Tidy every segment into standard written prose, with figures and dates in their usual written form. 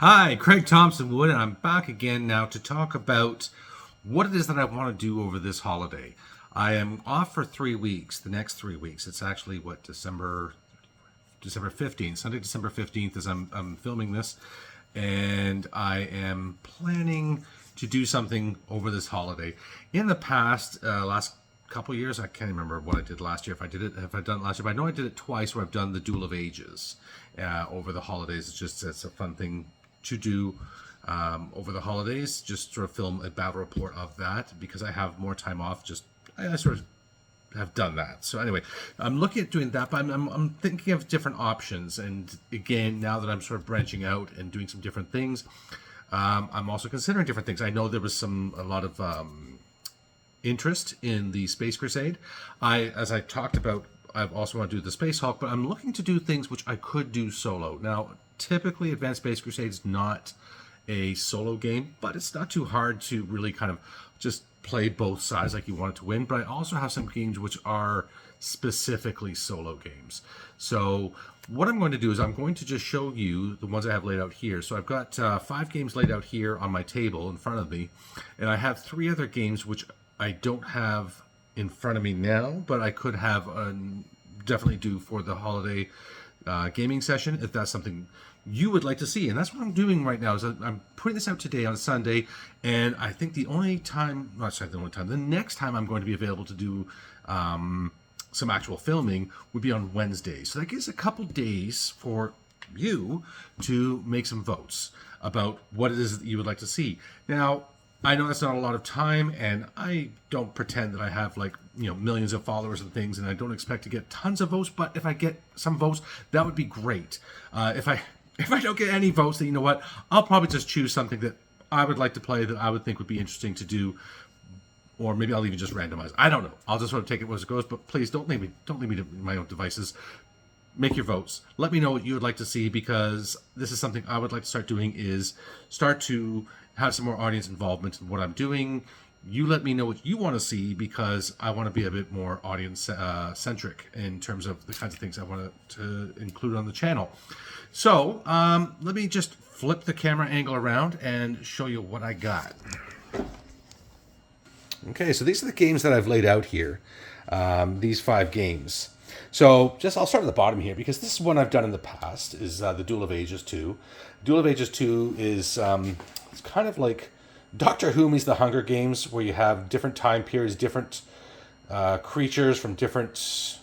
Hi, Craig Thompson Wood, and I'm back again now to talk about what it is that I want to do over this holiday. I am off for 3 weeks, the next 3 weeks. It's actually December 15th, Sunday, December 15th, as I'm filming this, and I am planning to do something over this holiday. In the past, last couple years, I can't remember what I did last year. If I done it last year, but I know I did it twice where I've done the Duel of Ages over the holidays. It's a fun thing to do over the holidays, just sort of film a battle report of that because I have more time off. I sort of have done that. So anyway, I'm looking at doing that, but I'm thinking of different options. And again, now that I'm sort of branching out and doing some different things, I'm also considering different things. I know there was a lot of interest in the Space Crusade. As I talked about, I also want to do the Space Hulk, but I'm looking to do things which I could do solo. Now, typically, Advanced Space Crusade is not a solo game, but it's not too hard to really kind of just play both sides like you want it to win. But I also have some games which are specifically solo games. So what I'm going to do is I'm going to just show you the ones I have laid out here. So I've got 5 games laid out here on my table in front of me, and I have 3 other games which I don't have in front of me now, but I could have definitely do for the holiday gaming session if that's something you would like to see. And that's what I'm doing right now is I'm putting this out today on Sunday, and I think the next time I'm going to be available to do some actual filming would be on Wednesday. So that gives a couple days for you to make some votes about what it is that you would like to see. Now, I know that's not a lot of time, and I don't pretend that I have millions of followers and things, and I don't expect to get tons of votes. But if I get some votes, that would be great. If I don't get any votes, then you know what? I'll probably just choose something that I would like to play that I would think would be interesting to do, or maybe I'll even just randomize. I don't know. I'll just sort of take it as it goes. But please don't leave me to my own devices. Make your votes. Let me know what you would like to see, because this is something I would like to start doing, is start to have some more audience involvement in what I'm doing. You let me know what you want to see, because I want to be a bit more audience centric in terms of the kinds of things I want to include on the channel. So let me just flip the camera angle around and show you what I got. Okay, so these are the games that I've laid out here. These 5 games. So I'll start at the bottom here, because this is one I've done in the past, is the Duel of Ages 2. Duel of Ages 2 is it's kind of like Doctor Who meets the Hunger Games, where you have different time periods, different creatures from different,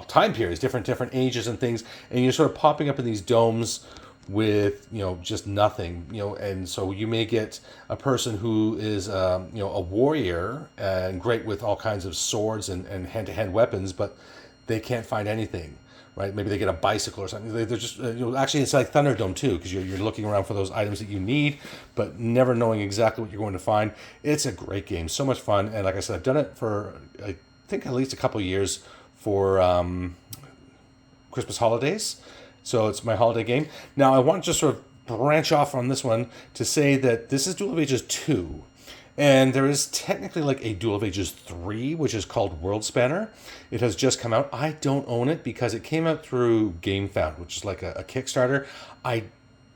time periods, different ages and things, and you're sort of popping up in these domes with just nothing, and so you may get a person who is a warrior and great with all kinds of swords and hand-to-hand weapons, but they can't find anything, right? Maybe they get a bicycle or something. They're just actually, it's like Thunderdome too, because you're looking around for those items that you need, but never knowing exactly what you're going to find. It's a great game, so much fun, and like I said, I've done it for I think at least a couple of years for Christmas holidays. So it's my holiday game. Now, I want to just sort of branch off on this one to say that this is Duel of Ages 2. And there is technically like a Duel of Ages 3, which is called World Spanner. It has just come out. I don't own it because it came out through GameFound, which is like a Kickstarter. I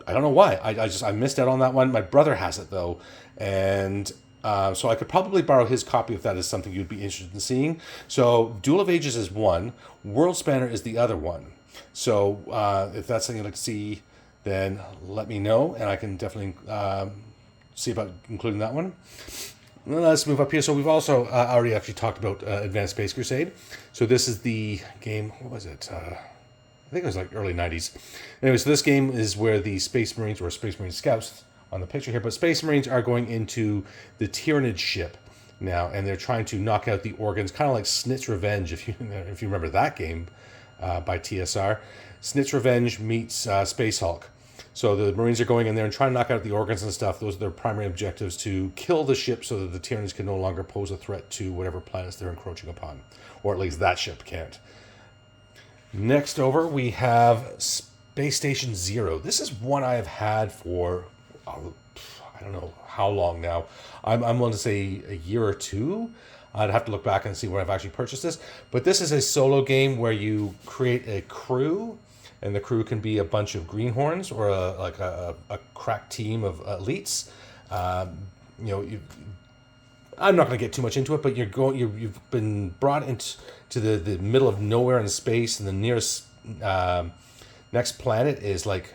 don't know why. I missed out on that one. My brother has it, though. And so I could probably borrow his copy if that is something you'd be interested in seeing. So Duel of Ages is one. World Spanner is the other one. So if that's something you'd like to see, then let me know, and I can definitely see about including that one. Well, let's move up here. So we've also already actually talked about Advanced Space Crusade. So this is the game, what was it? I think it was like early 90s. Anyway, so this game is where the Space Marines, or Space Marine Scouts on the picture here, but Space Marines are going into the Tyrannid ship now, and they're trying to knock out the organs, kind of like Snit's Revenge, if you remember that game. By TSR. Snit's Revenge meets Space Hulk. So the Marines are going in there and trying to knock out the organs and stuff. Those are their primary objectives, to kill the ship so that the Tyranids can no longer pose a threat to whatever planets they're encroaching upon. Or at least that ship can't. Next over, we have Space Station Zero. This is one I have had for, I don't know how long now. I'm willing to say a year or two. I'd have to look back and see where I've actually purchased this. But this is a solo game where you create a crew and the crew can be a bunch of greenhorns or a crack team of elites. I'm not going to get too much into it, but you've been brought into the middle of nowhere in space, and the nearest next planet is like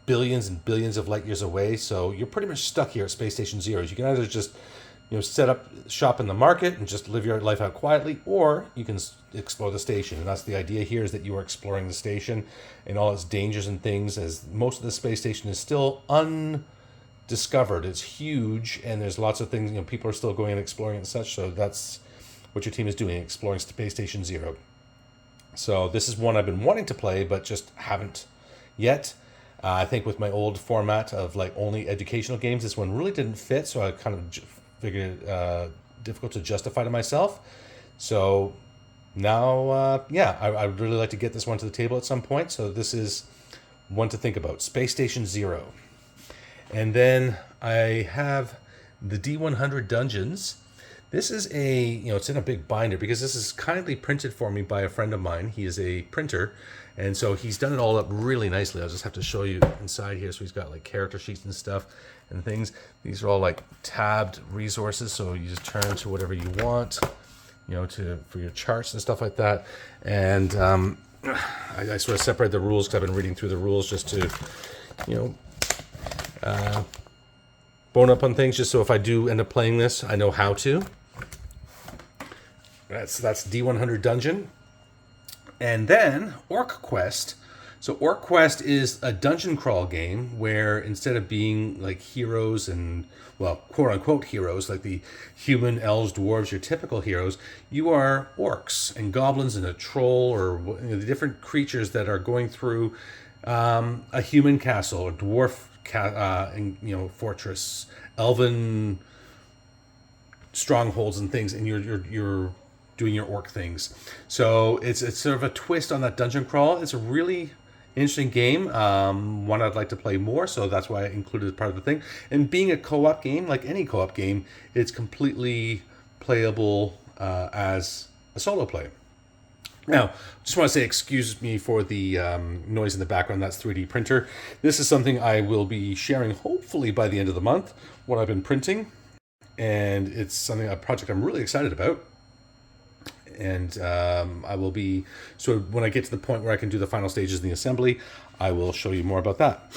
billions and billions of light years away. So you're pretty much stuck here at Space Station Zero. You can either just set up shop in the market and just live your life out quietly, or you can explore the station. And that's the idea here, is that you are exploring the station and all its dangers and things, as most of the space station is still undiscovered. It's huge, and there's lots of things, people are still going and exploring and such. So that's what your team is doing, exploring Space Station Zero. So this is one I've been wanting to play, but just haven't yet. I think with my old format of like only educational games, this one really didn't fit. So I kind of figured it difficult to justify to myself. So now, I'd really like to get this one to the table at some point. So this is one to think about, Space Station Zero. And then I have the D100 Dungeons. This is it's in a big binder because this is kindly printed for me by a friend of mine. He is a printer, and so he's done it all up really nicely. I'll just have to show you inside here. So he's got like character sheets and stuff and things. These are all like tabbed resources, so you just turn to whatever you want, for your charts and stuff like that. And I sort of separate the rules because I've been reading through the rules just to, bone up on things, just so if I do end up playing this, I know how to. That's D100 Dungeon. And then Orc Quest. So Orc Quest is a dungeon crawl game where instead of being like heroes and, well, quote unquote heroes, like the human, elves, dwarves, your typical heroes, you are orcs and goblins and a troll, or the different creatures that are going through a human castle, a dwarf fortress, elven strongholds and things, and you're doing your orc things. So it's sort of a twist on that dungeon crawl. It's a really interesting game, one I'd like to play more, so that's why I included it as part of the thing. And being a co-op game, like any co-op game, it's completely playable as a solo play. Now, just want to say, excuse me for the noise in the background. That's 3D printer. This is something I will be sharing hopefully by the end of the month, what I've been printing. And it's a project I'm really excited about. And I will be, so when I get to the point where I can do the final stages in the assembly, I will show you more about that.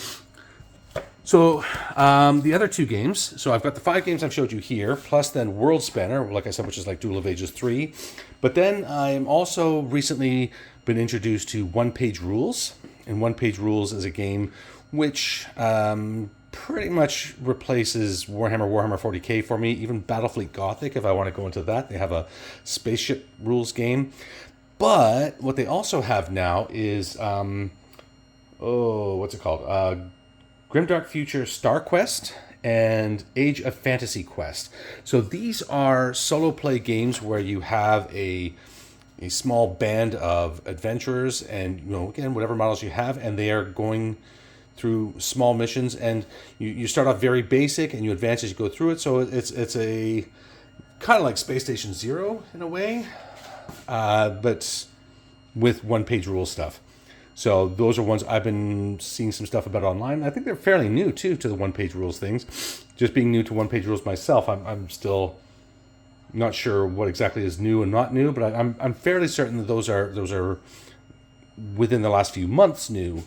So the other two games, so I've got the 5 games I've showed you here, plus then World Spanner, like I said, which is like Duel of Ages 3. But then I'm also recently been introduced to One Page Rules. And One Page Rules is a game which pretty much replaces Warhammer 40K for me, even Battlefleet Gothic, if I want to go into that. They have a spaceship rules game. But what they also have now is, what's it called? Grimdark Future Star Quest and Age of Fantasy Quest. So these are solo play games where you have a small band of adventurers and, again, whatever models you have, and they are going through small missions, and you start off very basic and you advance as you go through it. So it's a kind of like Space Station Zero in a way, but with one-page rule stuff. So those are ones I've been seeing some stuff about online. I think they're fairly new too to the one-page rules things. Just being new to one-page rules myself, I'm still not sure what exactly is new and not new, but I'm fairly certain that those are within the last few months new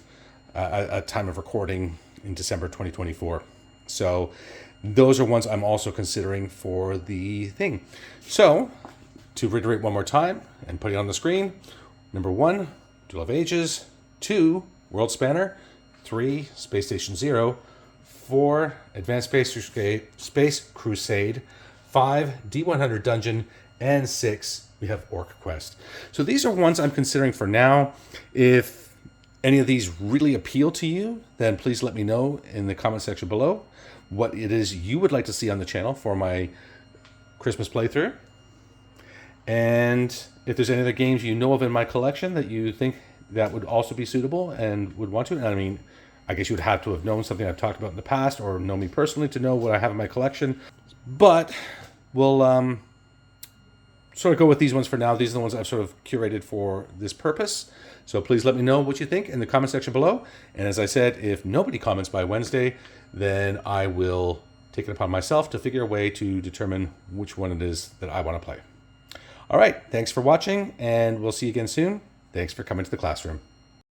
at time of recording in December 2024. So those are ones I'm also considering for the thing. So to reiterate one more time and put it on the screen: number 1, Duel of Ages; 2, World Spanner; 3, Space Station Zero; 4, Advanced Space Crusade; 5, D100 Dungeon; and 6, we have Orc Quest. So these are ones I'm considering for now. If any of these really appeal to you, then please let me know in the comment section below what it is you would like to see on the channel for my Christmas playthrough. And if there's any other games you know of in my collection that you think that would also be suitable and would want to, and I mean, I guess you would have to have known something I've talked about in the past or know me personally to know what I have in my collection. But we'll sort of go with these ones for now. These are the ones I've sort of curated for this purpose. So please let me know what you think in the comment section below. And as I said, if nobody comments by Wednesday, then I will take it upon myself to figure a way to determine which one it is that I want to play. All right, thanks for watching, and we'll see you again soon. Thanks for coming to the classroom.